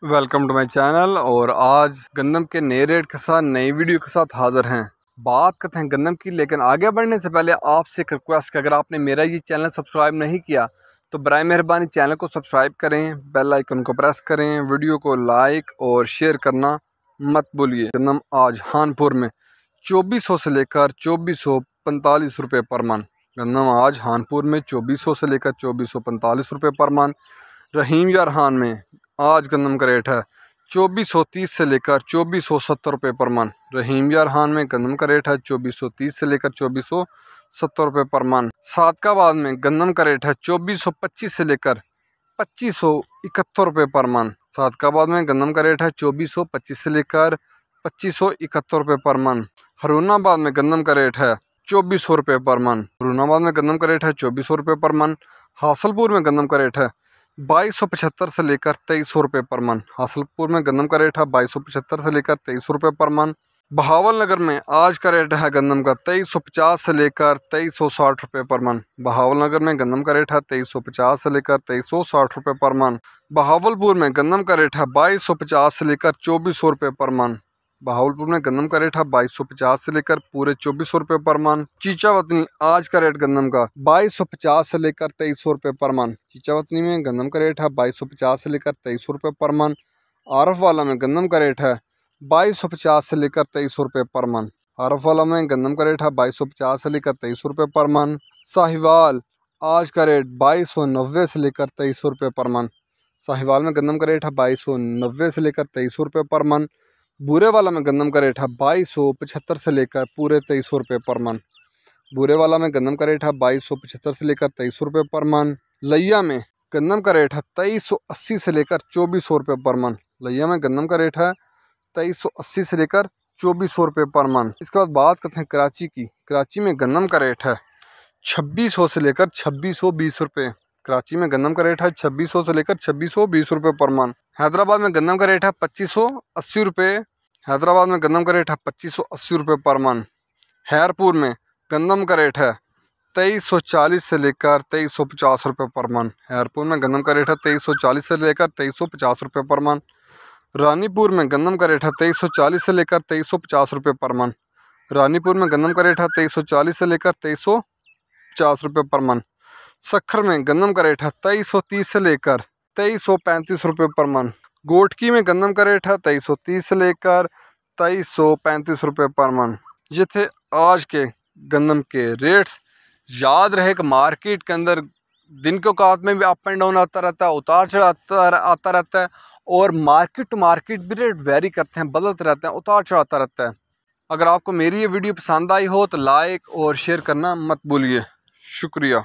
Welcome to my channel. और आज गंदम के नए रेट के साथ नई वीडियो के साथ हाजिर हैं। बात करते हैं गंदम की, लेकिन आगे बढ़ने से पहले आपसे एक रिक्वेस्ट कि अगर आपने मेरा ये चैनल सब्सक्राइब नहीं किया तो बराए मेहरबानी चैनल को सब्सक्राइब करें, बेल आइकन को प्रेस करें, वीडियो को लाइक और शेयर करना मत भूलिए। गंदम आज हानपुर में 2400 से लेकर 2445 रुपये पर मन। गंदम आज हानपुर में 2400 से लेकर 2445 रुपये पर मन। रहीम यार हान में आज गंदम का रेट है 2430 से लेकर 2470 रुपये पर मन। रहीम यार हान में गंदम का रेट है 2430 से लेकर 2470 रुपये पर मन। सादकाबाद में गंदम का रेट है 2425 से लेकर 2571 रुपये पर मन। सादकाबाद में गंदम का रेट है 2425 से लेकर 2571 रुपये पर मन। हरुणाबाद में गंदम का रेट है 2400 रुपये पर मन। हरुणाबाद में गंदम का रेट है 2400 रुपये पर मन। हासलपुर में गंदम का रेट है 2275 से लेकर 2300 रुपये पर मन। हासलपुर में गंदम का रेट है 2275 से लेकर 2300 रुपये पर मन। बहावलनगर में आज का रेट है गंदम का 2350 से लेकर 2360 रुपये पर मन। बहावलनगर में गंदम का रेट है 2350 से लेकर 2360 रुपये पर मन। बहावलपुर में गंदम का रेट है 2250 से लेकर 2400 रुपये पर मन। बहावलपुर में गंदम का रेट है 2250 से लेकर पूरे 2400 रुपये पर मन। चीचावतनी आज का रेट गंदम का 2250 से लेकर 2300 रुपये पर मन। चीचावतनी में गंदम का रेट है 2250 से लेकर 2300 रुपये पर मन। आरफ वाला में गंदम का रेट है 2250 से लेकर 2300 रुपये पर मन। आरफ वाला में गंदम का रेट है 2250 से लेकर 2300 रुपये पर मन। साहिवाल आज का रेट 2290 से लेकर 2300 रुपये पर मन। साहिवाल में गंदम का रेट है 2290 से लेकर 2300 रुपये पर मन। बूरे वाला में गंदम का रेट है 2275 से लेकर पूरे 2300 रुपये पर मन। बूरे वाला में गंदम का रेट है 2275 से लेकर 2300 रुपये पर मन। लैया में गंदम का रेट है 2380 से लेकर 2400 रुपये पर मन। लैया में गंदम का रेट है 2380 से लेकर 2400 रुपये पर मन। इसके बाद बात करते हैं कराची की। कराची में गंदम का रेट है 2600 से लेकर 2620 रुपये। कराची में गंदम का रेट है 2600 से लेकर 2620 रुपये पर मन। हैदराबाद में गंदम का रेट है 2580 रुपये। हैदराबाद में गंदम का रेट है 2580 रुपये पर मन। हैरपुर में गंदम का रेट है 2340 से लेकर 2350 रुपये पर मन। हैरपुर में गंदम का रेट है 2340 से लेकर 2350 रुपये पर मन। रानीपुर में गंदम का रेट है 2340 से लेकर 2350 रुपये पर मन। रानीपुर में गंदम का रेट है 2340 से लेकर 2350 रुपये पर मन। सक्खर में गंदम का रेट है 2330 से लेकर 2335 रुपये पर मन। गोटकी में गंदम का रेट है 2330 से लेकर 2335 रुपये पर मन। ये थे आज के गंदम के रेट्स। याद रहे कि मार्केट के अंदर दिन के औकात में भी अप एंड डाउन आता रहता है, उतार चढ़ाव आता रहता है, और मार्केट टू मार्केट भी रेट वेरी करते हैं, बदलते रहते हैं, उतार चढ़ाता रहता है। अगर आपको मेरी ये वीडियो पसंद आई हो तो लाइक और शेयर करना मत भूलिए। शुक्रिया।